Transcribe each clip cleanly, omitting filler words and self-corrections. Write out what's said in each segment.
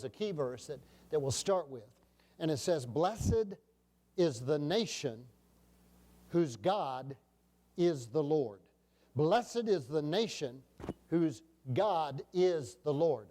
a key verse that we'll start with. And it says, "Blessed is the nation whose God is the Lord." Blessed is the nation whose God is the Lord.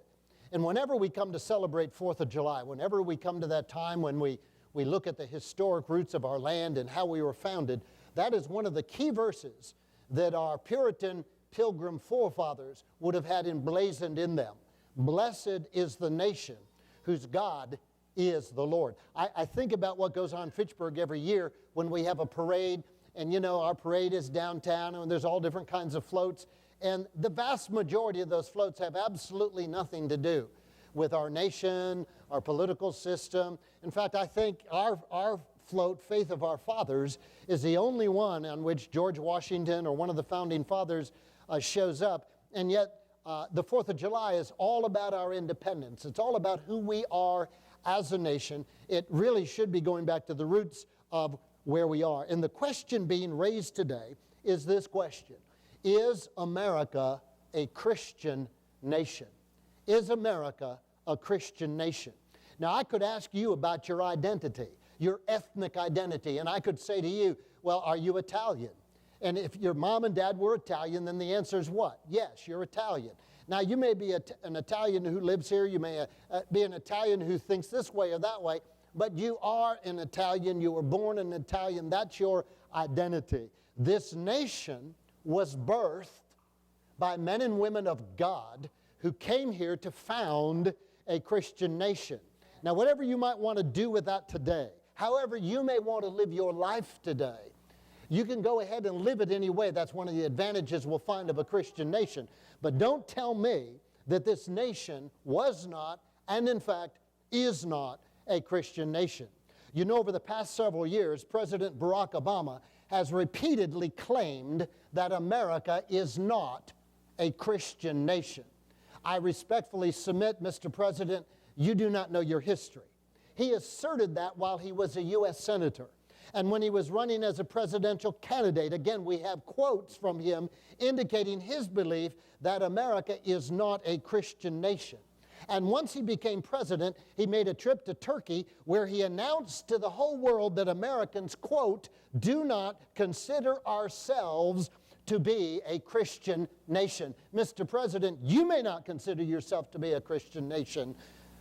And whenever we come to celebrate 4th of July, whenever we come to that time when we look at the historic roots of our land and how we were founded, that is one of the key verses that our Puritan Pilgrim forefathers would have had emblazoned in them. Blessed is the nation whose God is the Lord. I think about what goes on in Fitchburg every year when we have a parade, and you know, our parade is downtown and there's all different kinds of floats, and the vast majority of those floats have absolutely nothing to do with our nation, our political system. In fact, I think our float, Faith of Our Fathers, is the only one on which George Washington or one of the founding fathers shows up, and yet the 4th of July is all about our independence. It's all about who we are as a nation. It really should be going back to the roots of where we are. And the question being raised today is this question: is America a Christian nation? Is America a Christian nation? Now, I could ask you about your identity, your ethnic identity, and I could say to you, well, are you Italian? And if your mom and dad were Italian, then the answer is what? Yes, you're Italian. Now, you may be an Italian who lives here. You may be an Italian who thinks this way or that way. But you are an Italian. You were born an Italian. That's your identity. This nation was birthed by men and women of God who came here to found a Christian nation. Now, whatever you might want to do with that today, however you may want to live your life today, you can go ahead and live it any way. That's one of the advantages we'll find of a Christian nation. But don't tell me that this nation was not, and in fact is not, a Christian nation. You know, over the past several years, President Barack Obama has repeatedly claimed that America is not a Christian nation. I respectfully submit, Mr. President, you do not know your history. He asserted that while he was a U.S. Senator. And when he was running as a presidential candidate, again, we have quotes from him indicating his belief that America is not a Christian nation. And once he became president, he made a trip to Turkey where he announced to the whole world that Americans, quote, do not consider ourselves to be a Christian nation. Mr. President, you may not consider yourself to be a Christian nation,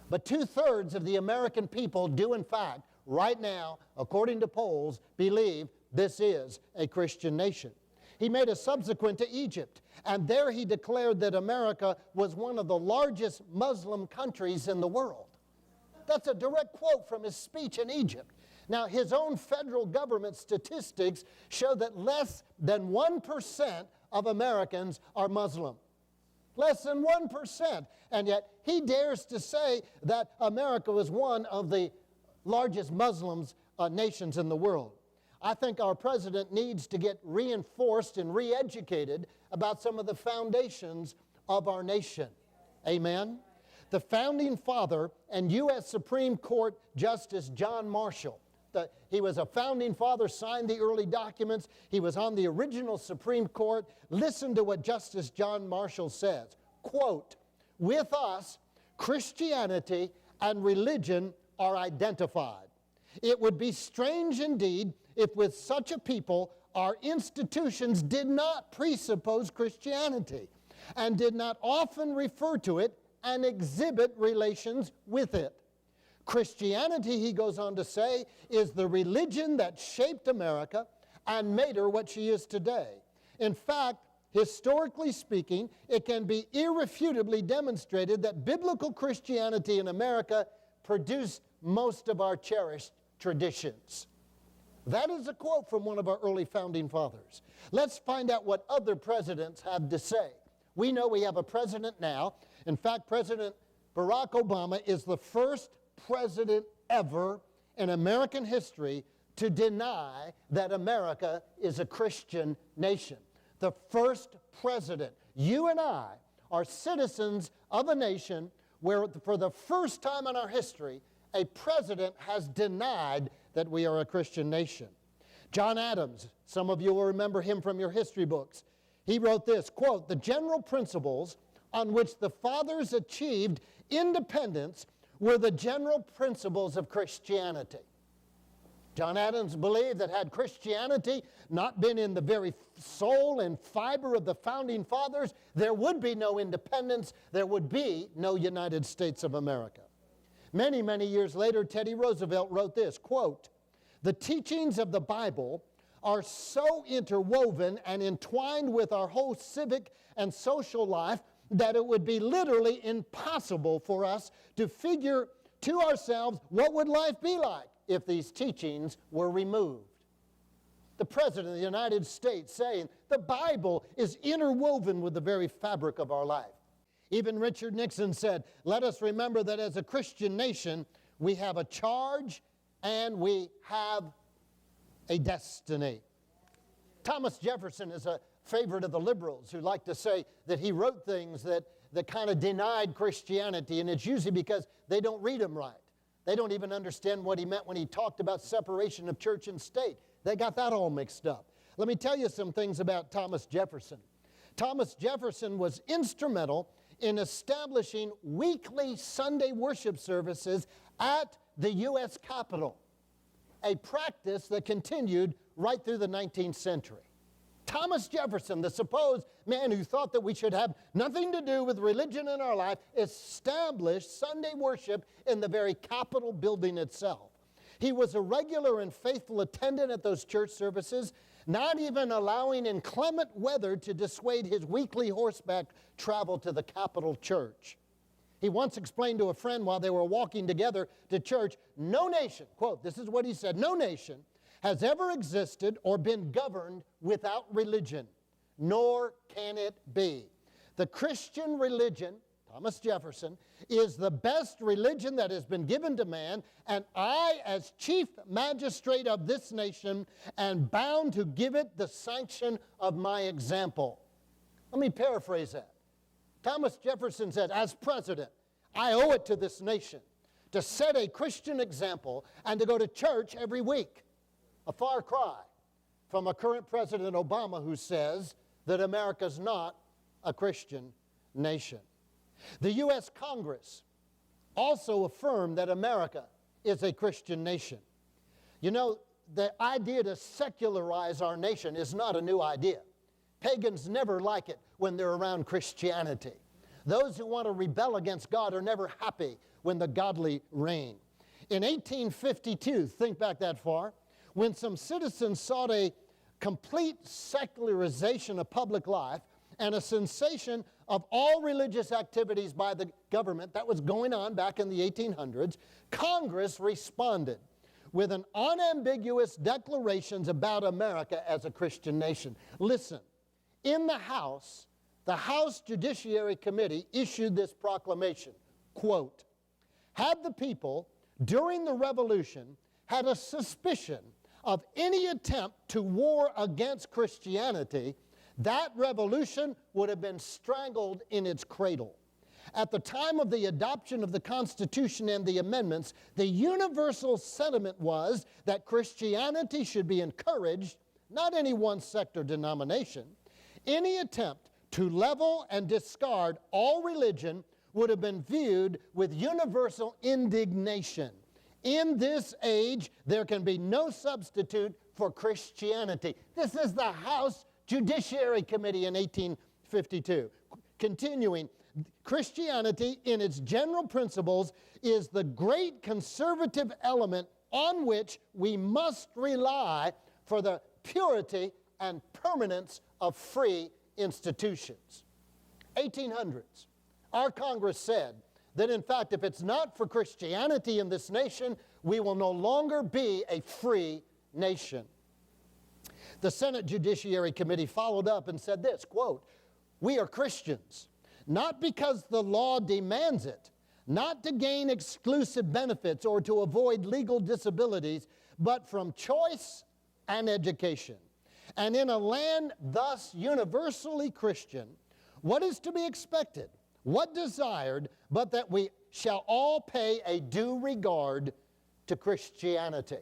but 2/3 of the American people do in fact, right now, according to polls, believe this is a Christian nation. He made a subsequent to Egypt, and there he declared that America was one of the largest Muslim countries in the world. That's a direct quote from his speech in Egypt. Now, his own federal government statistics show that less than 1% of Americans are Muslim. Less than 1%. And yet he dares to say that America was one of the largest Muslim nations in the world. I think our president needs to get reinforced and re-educated about some of the foundations of our nation. Amen? The founding father and U.S. Supreme Court Justice John Marshall, he was a founding father, signed the early documents. He was on the original Supreme Court. Listen to what Justice John Marshall says. Quote, "With us, Christianity and religion are identified. It would be strange indeed if with such a people our institutions did not presuppose Christianity and did not often refer to it and exhibit relations with it. Christianity," he goes on to say, "is the religion that shaped America and made her what she is today. In fact, historically speaking, it can be irrefutably demonstrated that biblical Christianity in America produced most of our cherished traditions." That is a quote from one of our early founding fathers. Let's find out what other presidents have to say. We know we have a president now. In fact, President Barack Obama is the first president ever in American history to deny that America is a Christian nation. The first president. You and I are citizens of a nation where for the first time in our history, a president has denied that we are a Christian nation. John Adams, some of you will remember him from your history books. He wrote this, quote, "The general principles on which the fathers achieved independence were the general principles of Christianity. John Adams believed that had Christianity not been in the very soul and fiber of the founding fathers, there would be no independence, there would be no United States of America. Many, many years later, Teddy Roosevelt wrote this, quote, "The teachings of the Bible are so interwoven and entwined with our whole civic and social life that it would be literally impossible for us to figure to ourselves what would life be like if these teachings were removed." The President of the United States saying the Bible is interwoven with the very fabric of our life. Even Richard Nixon said, "Let us remember that as a Christian nation, we have a charge and we have a destiny." Thomas Jefferson is a favorite of the liberals who like to say that he wrote things that kind of denied Christianity, and it's usually because they don't read them right. They don't even understand what he meant when he talked about separation of church and state. They got that all mixed up. Let me tell you some things about Thomas Jefferson. Thomas Jefferson was instrumental in establishing weekly Sunday worship services at the U.S. Capitol, a practice that continued right through the 19th century. Thomas Jefferson, the supposed man who thought that we should have nothing to do with religion in our life, established Sunday worship in the very Capitol building itself. He was a regular and faithful attendant at those church services, not even allowing inclement weather to dissuade his weekly horseback travel to the Capitol Church. He once explained to a friend while they were walking together to church, "No nation," quote, this is what he said, "no nation has ever existed or been governed without religion, nor can it be. The Christian religion," Thomas Jefferson, "is the best religion that has been given to man, and I, as chief magistrate of this nation, am bound to give it the sanction of my example." Let me paraphrase that. Thomas Jefferson said, as president, I owe it to this nation to set a Christian example and to go to church every week. A far cry from a current President Obama who says that America's not a Christian nation. The U.S. Congress also affirmed that America is a Christian nation. You know, the idea to secularize our nation is not a new idea. Pagans never like it when they're around Christianity. Those who want to rebel against God are never happy when the godly reign. In 1852, think back that far, when some citizens sought a complete secularization of public life and a cessation of all religious activities by the government that was going on back in the 1800s, Congress responded with an unambiguous declarations about America as a Christian nation. Listen, in the House Judiciary Committee issued this proclamation, quote, "Had the people during the Revolution had a suspicion of any attempt to war against Christianity, that revolution would have been strangled in its cradle. At the time of the adoption of the Constitution and the amendments, the universal sentiment was that Christianity should be encouraged, not any one sect or denomination. Any attempt to level and discard all religion would have been viewed with universal indignation. In this age, there can be no substitute for Christianity." This is the House Judiciary Committee in 1852. Continuing, "Christianity in its general principles is the great conservative element on which we must rely for the purity and permanence of free institutions." 1800s. Our Congress said that in fact, if it's not for Christianity in this nation, we will no longer be a free nation. The Senate Judiciary Committee followed up and said this, quote, "We are Christians, not because the law demands it, not to gain exclusive benefits or to avoid legal disabilities, but from choice and education. And in a land thus universally Christian, what is to be expected? What desired, but that we shall all pay a due regard to Christianity."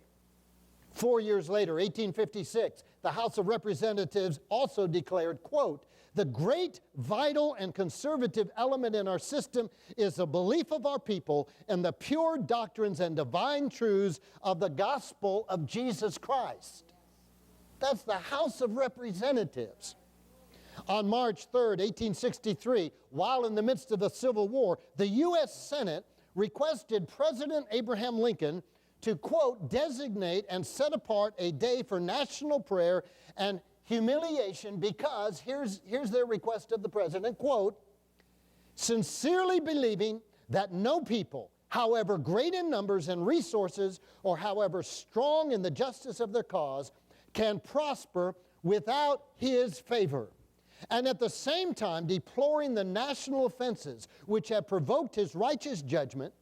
4 years later, 1856, the House of Representatives also declared, quote, The great, vital, and conservative element in our system is the belief of our people in the pure doctrines and divine truths of the gospel of Jesus Christ. That's the House of Representatives. On March 3rd, 1863, while in the midst of the Civil War, the U.S. Senate requested President Abraham Lincoln to, quote, designate and set apart a day for national prayer and humiliation because, here's their request of the president, quote, sincerely believing that no people, however great in numbers and resources or however strong in the justice of their cause, can prosper without his favor, and at the same time deploring the national offenses which have provoked his righteous judgment,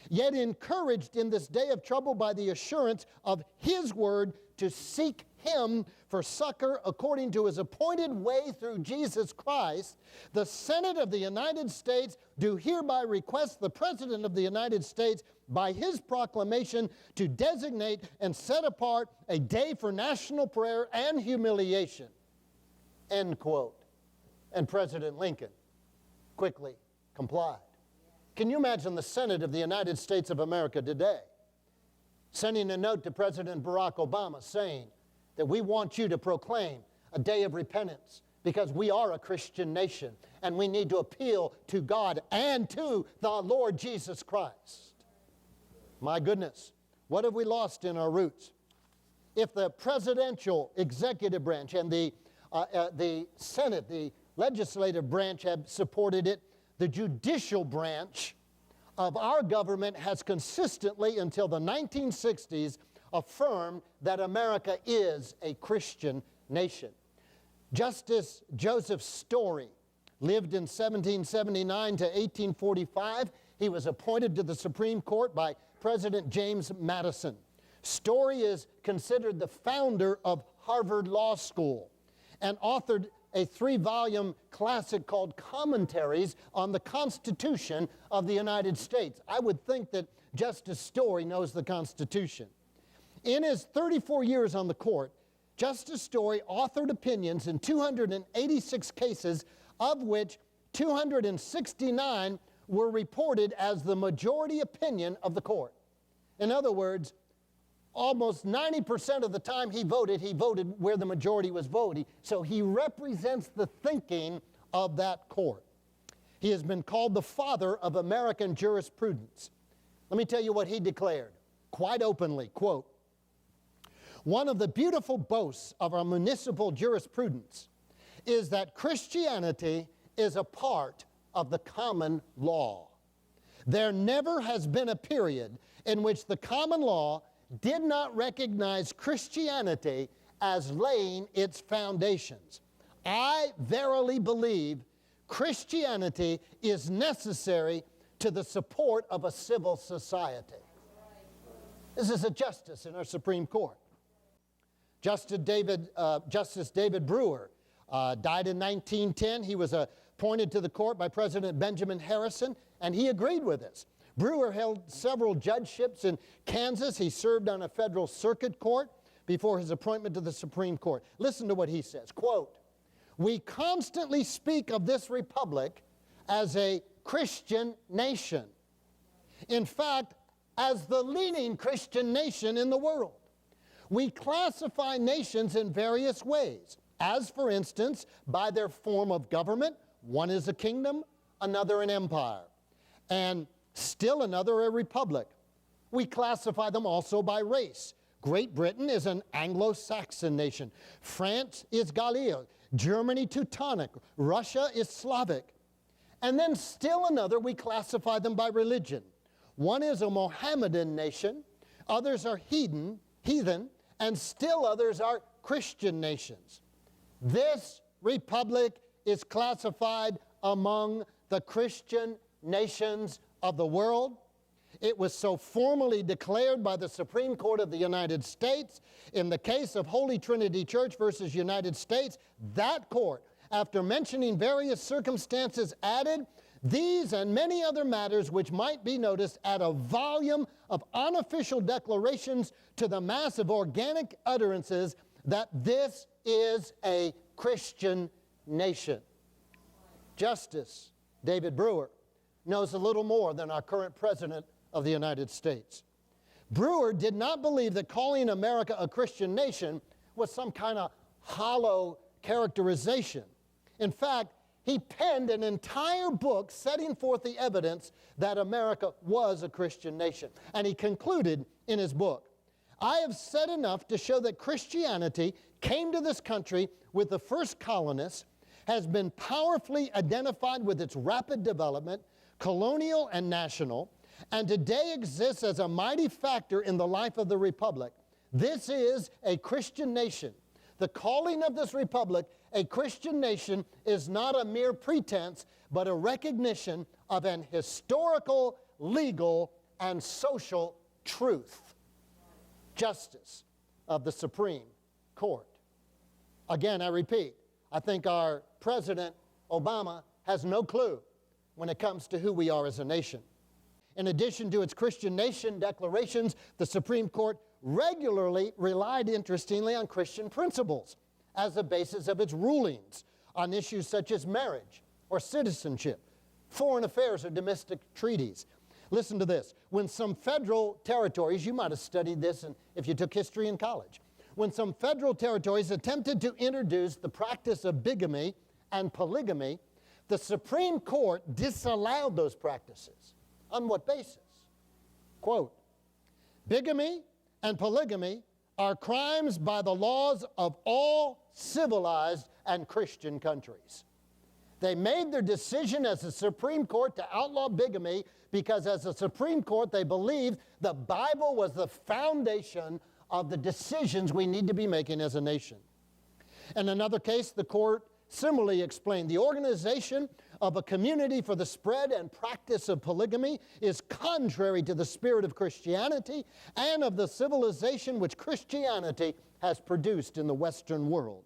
yet encouraged in this day of trouble by the assurance of his word to seek him for succor according to his appointed way through Jesus Christ, the Senate of the United States do hereby request the President of the United States by his proclamation to designate and set apart a day for national prayer and humiliation, end quote. And President Lincoln quickly complied. Can you imagine the Senate of the United States of America today sending a note to President Barack Obama saying that we want you to proclaim a day of repentance because we are a Christian nation and we need to appeal to God and to the Lord Jesus Christ? My goodness, what have we lost in our roots? If the presidential executive branch and the Senate, the legislative branch have supported it, the judicial branch of our government has consistently, until the 1960s, affirmed that America is a Christian nation. Justice Joseph Story lived in 1779 to 1845. He was appointed to the Supreme Court by President James Madison. Story is considered the founder of Harvard Law School and authored a 3-volume classic called Commentaries on the Constitution of the United States. I would think that Justice Story knows the Constitution. In his 34 years on the court, Justice Story authored opinions in 286 cases, of which 269 were reported as the majority opinion of the court. In other words, almost 90% of the time he voted where the majority was voting. So he represents the thinking of that court. He has been called the father of American jurisprudence. Let me tell you what he declared, quite openly, quote, one of the beautiful boasts of our municipal jurisprudence is that Christianity is a part of the common law. There never has been a period in which the common law did not recognize Christianity as laying its foundations. I verily believe Christianity is necessary to the support of a civil society. This is a justice in our Supreme Court. Justice David Brewer died in 1910. He was appointed to the court by President Benjamin Harrison, and he agreed with this. Brewer held several judgeships in Kansas. He served on a federal circuit court before his appointment to the Supreme Court. Listen to what he says, quote, we constantly speak of this republic as a Christian nation. In fact, as the leading Christian nation in the world. We classify nations in various ways, as for instance, by their form of government. One is a kingdom, another an empire, and still another a republic. We classify them also by race. Great Britain is an Anglo-Saxon nation. France is Gallic. Germany Teutonic. Russia is Slavic. And then still another, we classify them by religion. One is a Mohammedan nation. Others are heathen, and still others are Christian nations. This republic is classified among the Christian nations of the world. It was so formally declared by the Supreme Court of the United States. In the case of Holy Trinity Church versus United States, that court, after mentioning various circumstances, added these and many other matters which might be noticed, add a volume of unofficial declarations to the mass of organic utterances that this is a Christian nation. Justice David Brewer knows a little more than our current President of the United States. Brewer did not believe that calling America a Christian nation was some kind of hollow characterization. In fact, he penned an entire book setting forth the evidence that America was a Christian nation. And he concluded in his book, "I have said enough to show that Christianity came to this country with the first colonists, has been powerfully identified with its rapid development, colonial and national, and today exists as a mighty factor in the life of the Republic. This is a Christian nation. The calling of this Republic a Christian nation is not a mere pretense, but a recognition of an historical, legal, and social truth." Justice of the Supreme Court. Again, I repeat, I think our President Obama has no clue when it comes to who we are as a nation. In addition to its Christian nation declarations, the Supreme Court regularly relied, interestingly, on Christian principles as the basis of its rulings on issues such as marriage or citizenship, foreign affairs, or domestic treaties. Listen to this. When some federal territories, you might have studied this if you took history in college, when some federal territories attempted to introduce the practice of bigamy and polygamy, the Supreme Court disallowed those practices. On what basis? Quote, "Bigamy and polygamy are crimes by the laws of all civilized and Christian countries." They made their decision as the Supreme Court to outlaw bigamy because as the Supreme Court they believed the Bible was the foundation of the decisions we need to be making as a nation. In another case, the court similarly explained the organization of a community for the spread and practice of polygamy is contrary to the spirit of Christianity and of the civilization which Christianity has produced in the Western world.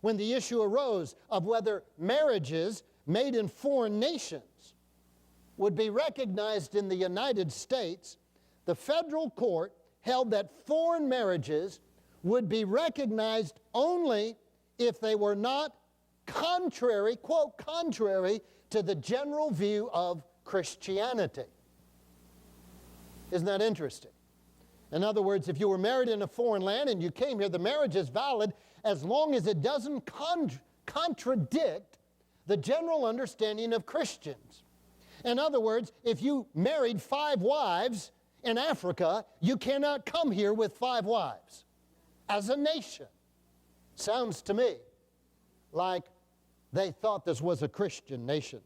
When the issue arose of whether marriages made in foreign nations would be recognized in the United States, the federal court held that foreign marriages would be recognized only if they were not contrary, quote, contrary to the general view of Christianity. Isn't that interesting? In other words, if you were married in a foreign land and you came here, the marriage is valid as long as it doesn't contradict the general understanding of Christians. In other words, if you married 5 wives in Africa, you cannot come here with 5 wives as a nation. Sounds to me like they thought this was a Christian nation.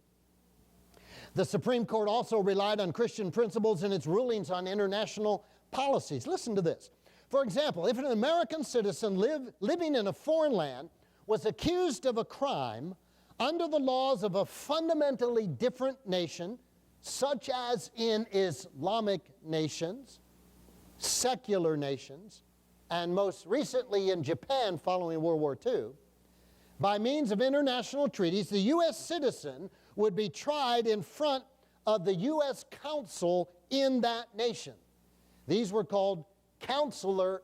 The Supreme Court also relied on Christian principles in its rulings on international policies. Listen to this. For example, if an American citizen living in a foreign land was accused of a crime under the laws of a fundamentally different nation, such as in Islamic nations, secular nations, and most recently in Japan following World War II, by means of international treaties, the U.S. citizen would be tried in front of the U.S. consul in that nation. These were called consular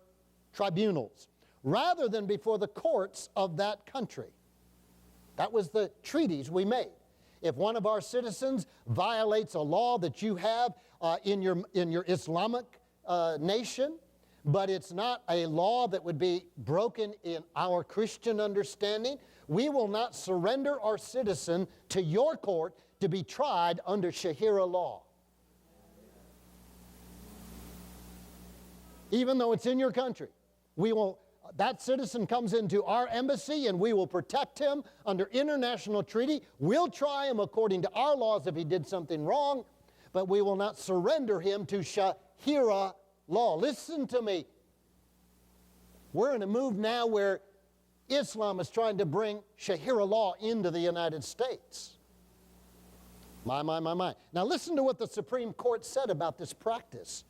tribunals, rather than before the courts of that country. That was the treaties we made. If one of our citizens violates a law that you have in your Islamic nation, but it's not a law that would be broken in our Christian understanding, we will not surrender our citizen to your court to be tried under Sharia law. Even though it's in your country, that citizen comes into our embassy and we will protect him under international treaty. We'll try him according to our laws if he did something wrong, but we will not surrender him to Sharia law. Listen to me. We're in a move now where Islam is trying to bring Sharia law into the United States. My. Now listen to what the Supreme Court said about this practice.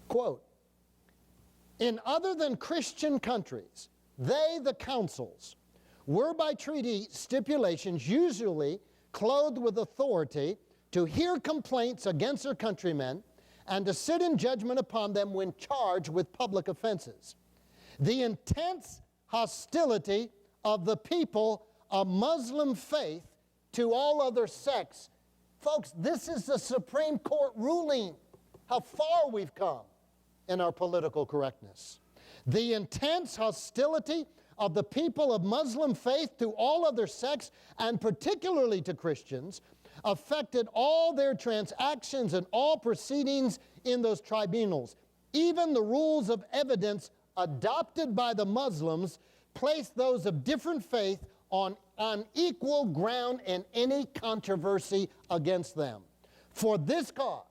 Quote, "In other than Christian countries, they, the consuls, were by treaty stipulations usually clothed with authority to hear complaints against their countrymen and to sit in judgment upon them when charged with public offenses. The intense hostility of the people of Muslim faith to all other sects. Folks, this is the Supreme Court ruling. How far we've come in our political correctness. The intense hostility of the people of Muslim faith to all other sects, and particularly to Christians, affected all their transactions and all proceedings in those tribunals. Even the rules of evidence adopted by the Muslims placed those of different faith on equal ground in any controversy against them. For this cause,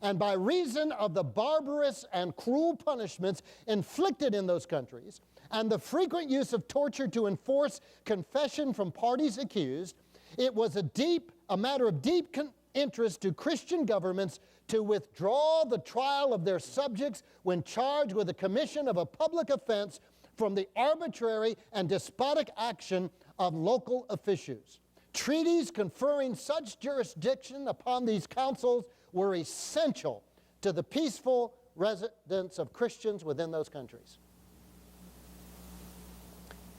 and by reason of the barbarous and cruel punishments inflicted in those countries, and the frequent use of torture to enforce confession from parties accused, it was a matter of deep interest to Christian governments to withdraw the trial of their subjects when charged with the commission of a public offense from the arbitrary and despotic action of local officials. Treaties conferring such jurisdiction upon these councils were essential to the peaceful residence of Christians within those countries.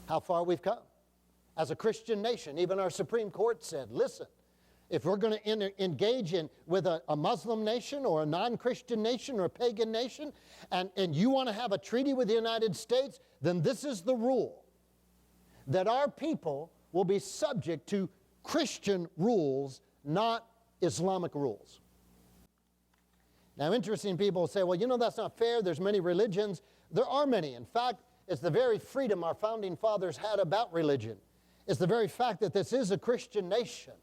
How far we've come. As a Christian nation, even our Supreme Court said, listen, if we're going to engage with a Muslim nation or a non-Christian nation or a pagan nation, and you want to have a treaty with the United States, then this is the rule, that our people will be subject to Christian rules, not Islamic rules. Now, interesting people say, well, you know, that's not fair. There's many religions. There are many. In fact, it's the very freedom our founding fathers had about religion. It's the very fact that this is a Christian nation.